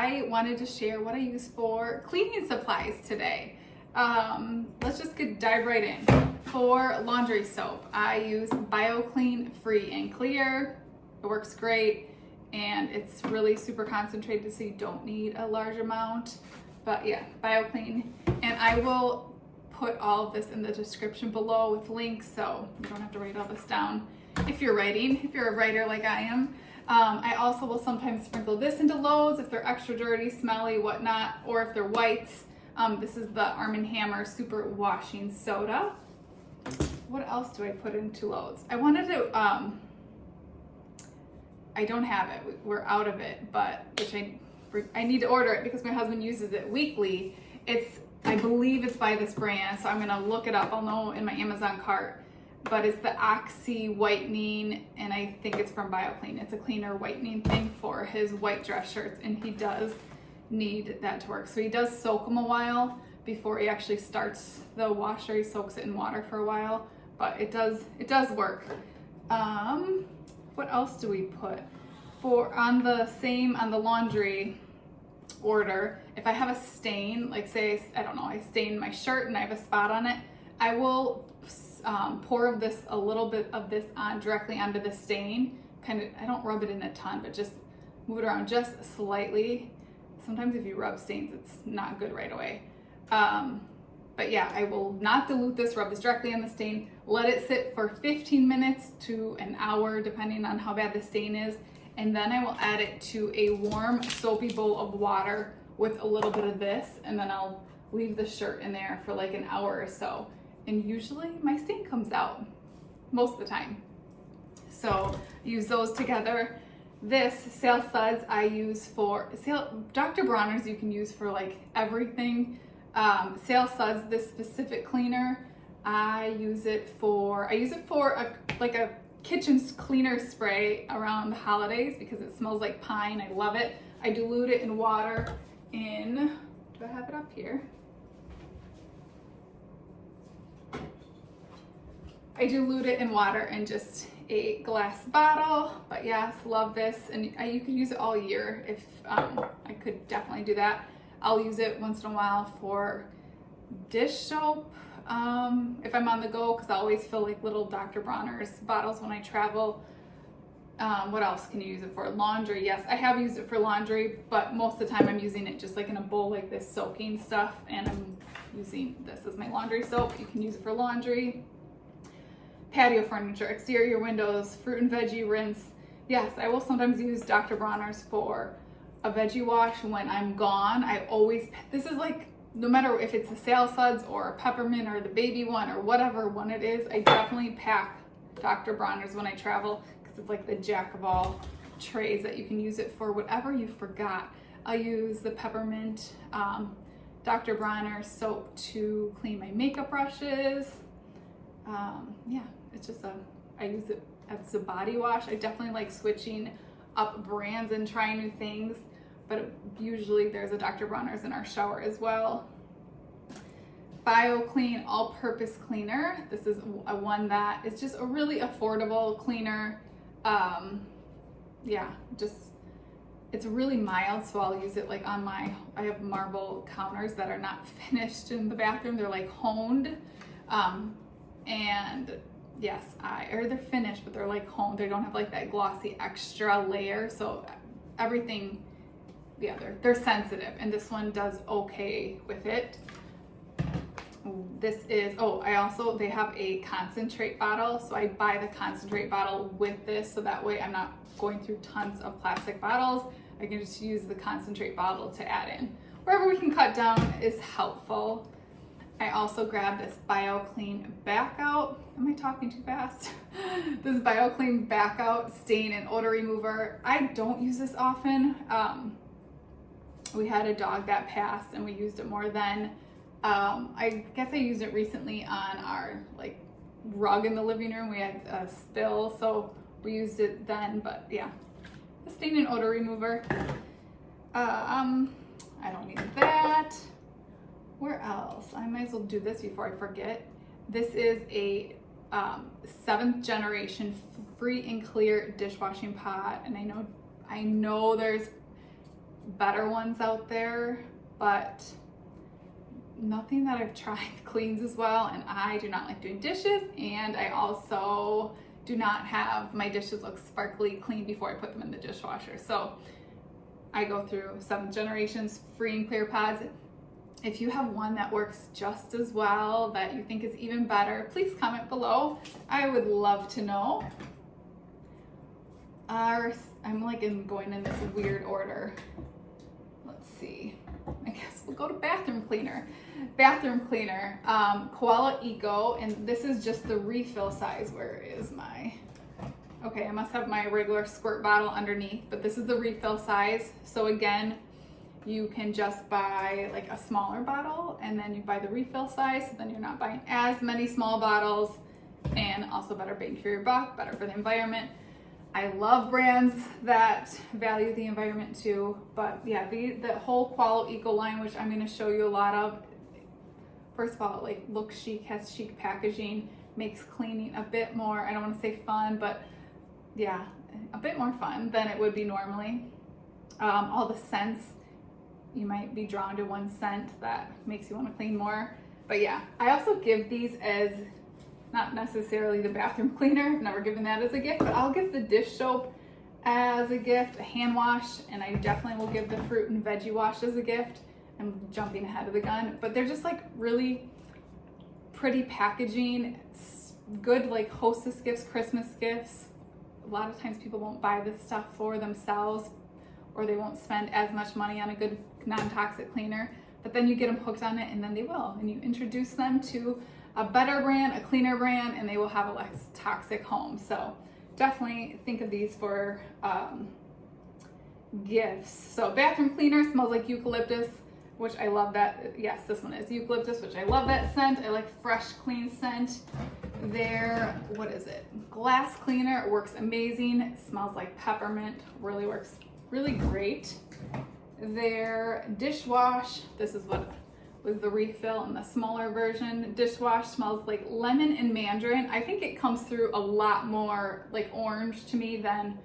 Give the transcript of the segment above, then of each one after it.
I wanted to share what I use for cleaning supplies today. Let's just dive right in. For laundry soap, I use BioClean Free and Clear. It works great, and it's really super concentrated, so you don't need a large amount. But yeah, BioClean. And I will put all of this in the description below with links, so you don't have to write all this down if you're writing, if you're a writer like I am. I also will sometimes sprinkle this into loads if they're extra dirty, smelly, whatnot, or if they're whites. This is the Arm & Hammer Super Washing Soda. What else do I put into loads? I wanted to, I don't have it, we're out of it, but I need to order it because my husband uses it weekly. I believe it's by this brand, so I'm gonna look it up. I'll know in my Amazon cart, but it's the Oxy Whitening, and I think it's from BioClean. It's a cleaner whitening thing for his white dress shirts, and he does need that to work. So he does soak them a while before he actually starts the washer. He soaks it in water for a while, but it does work. What else do we put? On the laundry order, if I have a stain, like say, I don't know, I stained my shirt and I have a spot on it, I will pour a little bit of this on directly onto the stain. I don't rub it in a ton, but just move it around just slightly. Sometimes if you rub stains, it's not good right away. But yeah, I will not dilute this, rub this directly on the stain, let it sit for 15 minutes to an hour, depending on how bad the stain is. And then I will add it to a warm soapy bowl of water with a little bit of this, and then I'll leave the shirt in there for like an hour or so. And usually my stain comes out most of the time. So use those together. This Sale Suds I use for Dr. Bronner's you can use for like everything. Sale Suds, this specific cleaner, I use it for a kitchen cleaner spray around the holidays because it smells like pine. I love it. I dilute it in water do I have it up here? I dilute it in water in just a glass bottle, but yes, love this. And you can use it all year. If I could definitely do that. I'll use it once in a while for dish soap. If I'm on the go, because I always fill like little Dr. Bronner's bottles when I travel. What else can you use it for? Laundry, yes, I have used it for laundry, but most of the time I'm using it just like in a bowl like this, soaking stuff, and I'm using this as my laundry soap. You can use it for laundry. Patio furniture, exterior windows, fruit and veggie rinse. Yes, I will sometimes use Dr. Bronner's for a veggie wash when I'm gone. This is like, no matter if it's the Sale Suds or a peppermint or the baby one or whatever one it is, I definitely pack Dr. Bronner's when I travel because it's like the jack of all trays that you can use it for whatever you forgot. I'll use the peppermint Dr. Bronner soap to clean my makeup brushes. Yeah, it's just I use it as a body wash. I definitely like switching up brands and trying new things, but usually there's a Dr. Bronner's in our shower as well. BioClean All-Purpose Cleaner. This is one that is just a really affordable cleaner. Yeah, it's really mild, so I'll use it like I have marble counters that are not finished in the bathroom. They're like honed. And yes, they're finished, but they're like honed. They don't have like that glossy extra layer. So everything, yeah, they're sensitive, and this one does okay with it. They have a concentrate bottle. So I buy the concentrate bottle with this, so that way I'm not going through tons of plastic bottles. I can just use the concentrate bottle to add in. Wherever we can cut down is helpful. I also grabbed this BioClean Backout. Am I talking too fast? This BioClean Backout stain and odor remover. I don't use this often. We had a dog that passed and we used it more then. I guess I used it recently on our like rug in the living room. We had a spill, so we used it then, but yeah. The stain and odor remover. I don't need that. Where else? I might as well do this before I forget. This is a 7th generation free and clear dishwashing pot, and I know there's better ones out there, but nothing that I've tried cleans as well. And I do not like doing dishes, and I also do not have my dishes look sparkly clean before I put them in the dishwasher. So I go through 7 generations free and clear pods. If you have one that works just as well, that you think is even better, please comment below. I would love to know. I'm like going in this weird order. Let's see. I guess we'll go to bathroom cleaner. Bathroom cleaner, Koala Eco, and this is just the refill size. Where is my, okay, I must have my regular squirt bottle underneath, but this is the refill size. So again, you can just buy like a smaller bottle, and then you buy the refill size, so then you're not buying as many small bottles, and also better bang for your buck, better for the environment. I love brands that value the environment too, but yeah, the whole Koala Eco line, which I'm going to show you a lot of. First of all, it like looks chic, has chic packaging, makes cleaning a bit more, I don't want to say fun, but yeah, a bit more fun than it would be normally. All the scents, you might be drawn to one scent that makes you want to clean more. But yeah, I also give these as not necessarily the bathroom cleaner, I've never given that as a gift, but I'll give the dish soap as a gift, a hand wash, and I definitely will give the fruit and veggie wash as a gift. I'm jumping ahead of the gun, but they're just like really pretty packaging. It's good like hostess gifts, Christmas gifts. A lot of times people won't buy this stuff for themselves, or they won't spend as much money on a good non-toxic cleaner, but then you get them hooked on it, and then they will, and you introduce them to a better brand, a cleaner brand, and they will have a less toxic home. So definitely think of these for gifts. So bathroom cleaner smells like eucalyptus, which I love that. Yes, this one is eucalyptus, which I love that scent. I like fresh, clean scent. Their, what is it? Glass cleaner, it works amazing. It smells like peppermint, really works really great. Their dishwash, this is what was the refill in the smaller version. Dishwash smells like lemon and mandarin. I think it comes through a lot more like orange to me than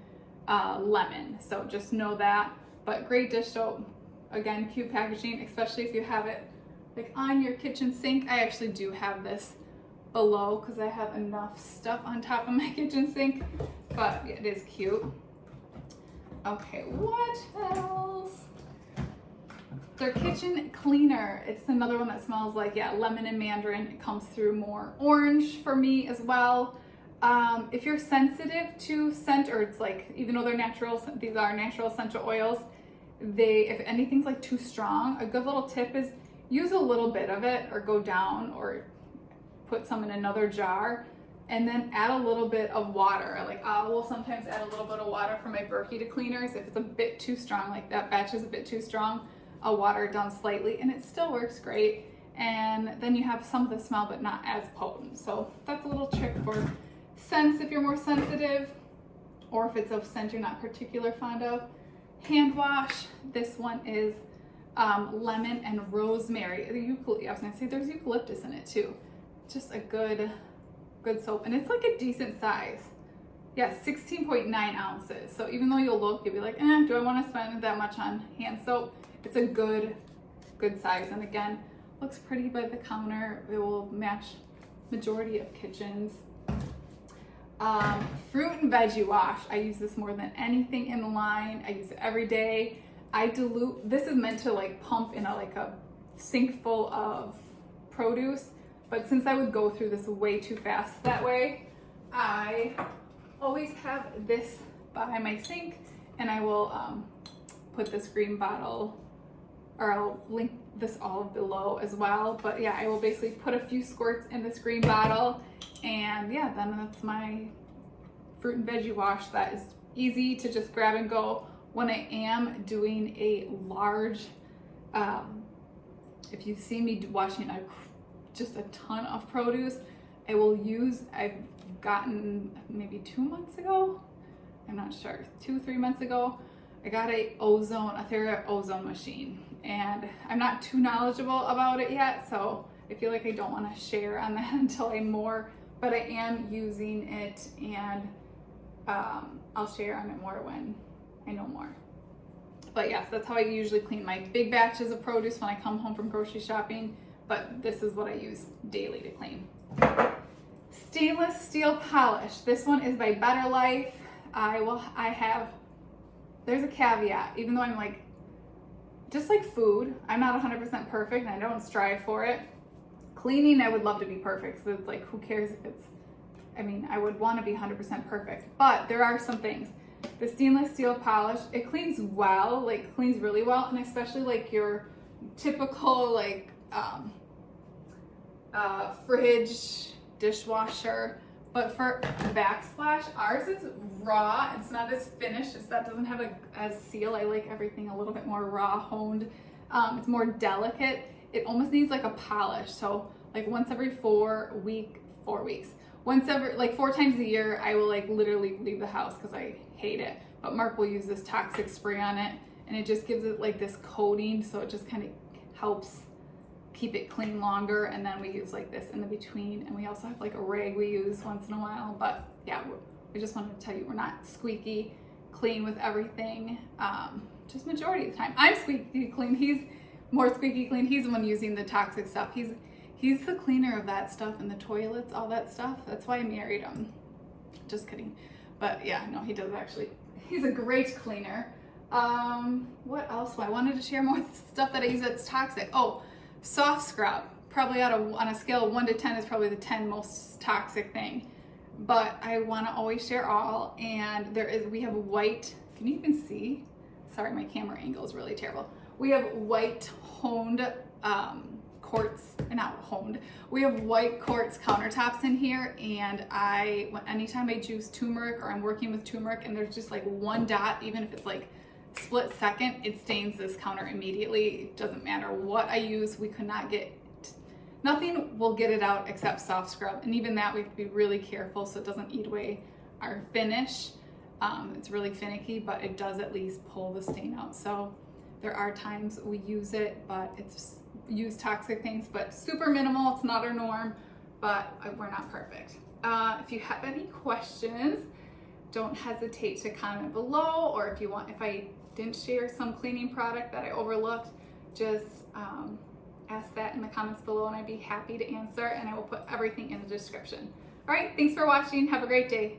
lemon. So just know that, but great dish soap. Again, cute packaging, especially if you have it like on your kitchen sink. I actually do have this below because I have enough stuff on top of my kitchen sink, but it is cute. Okay, what else? Their kitchen cleaner, it's another one that smells like, yeah, lemon and mandarin. It comes through more orange for me as well. If you're sensitive to scent, or it's like, even though they're natural, these are natural essential oils, if anything's like too strong, a good little tip is use a little bit of it, or go down or put some in another jar, and then add a little bit of water. I will sometimes add a little bit of water for my Berkey cleaners if it's a bit too strong, like that batch is a bit too strong. I'll water it down slightly, and it still works great. And then you have some of the smell, but not as potent. So that's a little trick for scents if you're more sensitive, or if it's a scent you're not particularly fond of. Hand wash, this one is lemon and rosemary. I was gonna say there's eucalyptus in it too. Just a good soap, and it's like a decent size. Yeah, 16.9 ounces. So even though you'll be like, do I want to spend that much on hand soap? It's a good size, and again, looks pretty by the counter. It will match majority of kitchens. Fruit and veggie wash. I use this more than anything in the line. I use it every day. I dilute. This is meant to like pump in a sink full of produce, but since I would go through this way too fast that way, I always have this by my sink, and I will put this green bottle, or I'll link this all below as well. But yeah, I will basically put a few squirts in this green bottle, and yeah, then that's my fruit and veggie wash that is easy to just grab and go. When I am doing a large, if you see me washing just a ton of produce, I've gotten maybe 2 months ago, I'm not sure, 2-3 months ago, I got a Thera ozone machine, and I'm not too knowledgeable about it yet, so I feel like I don't want to share on that until I'm more, but I am using it, and I'll share on it more when I know more. But yes, that's how I usually clean my big batches of produce when I come home from grocery shopping. But this is what I use daily to clean. Stainless steel polish. This one is by Better Life. There's a caveat, even though I'm like, just like food, I'm not 100% perfect and I don't strive for it. Cleaning, I would love to be perfect. So it's like, who cares if it's, I would want to be 100% perfect, but there are some things. The stainless steel polish, it cleans well, like cleans really well, and especially like your typical like fridge, dishwasher. But for backsplash, ours is raw. It's not as finished. That doesn't have as seal. I like everything a little bit more raw, honed. It's more delicate. It almost needs like a polish. So like once every 4 weeks. Once every, like 4 times a year, I will like literally leave the house because I hate it. But Mark will use this toxic spray on it, and it just gives it like this coating. So it just kind of helps keep it clean longer. And then we use like this in the between, and we also have like a rag we use once in a while. But yeah, we just wanted to tell you we're not squeaky clean with everything, just majority of the time. I'm squeaky clean, he's more squeaky clean. He's the one using the toxic stuff. He's the cleaner of that stuff and the toilets, all that stuff. That's why I married him. Just kidding. But yeah, no, he does actually, he's a great cleaner. What else? I wanted to share more stuff that I use that's toxic. Oh, soft scrub, probably on a scale of 1 to 10 is probably the 10 most toxic thing. But I want to always share all, and we have white, can you even see? Sorry, my camera angle is really terrible. We have white honed quartz, not honed, we have white quartz countertops in here, and anytime I juice turmeric or I'm working with turmeric and there's just like one dot, even if it's like split second, it stains this counter immediately. It doesn't matter what I use, nothing will get it out except soft scrub, and even that we have to be really careful so it doesn't eat away our finish. It's really finicky, but it does at least pull the stain out. So there are times we use it, but use toxic things, but super minimal. It's not our norm, but we're not perfect. If you have any questions, don't hesitate to comment below, or if I didn't share some cleaning product that I overlooked, just ask that in the comments below and I'd be happy to answer, and I will put everything in the description. All right, thanks for watching. Have a great day.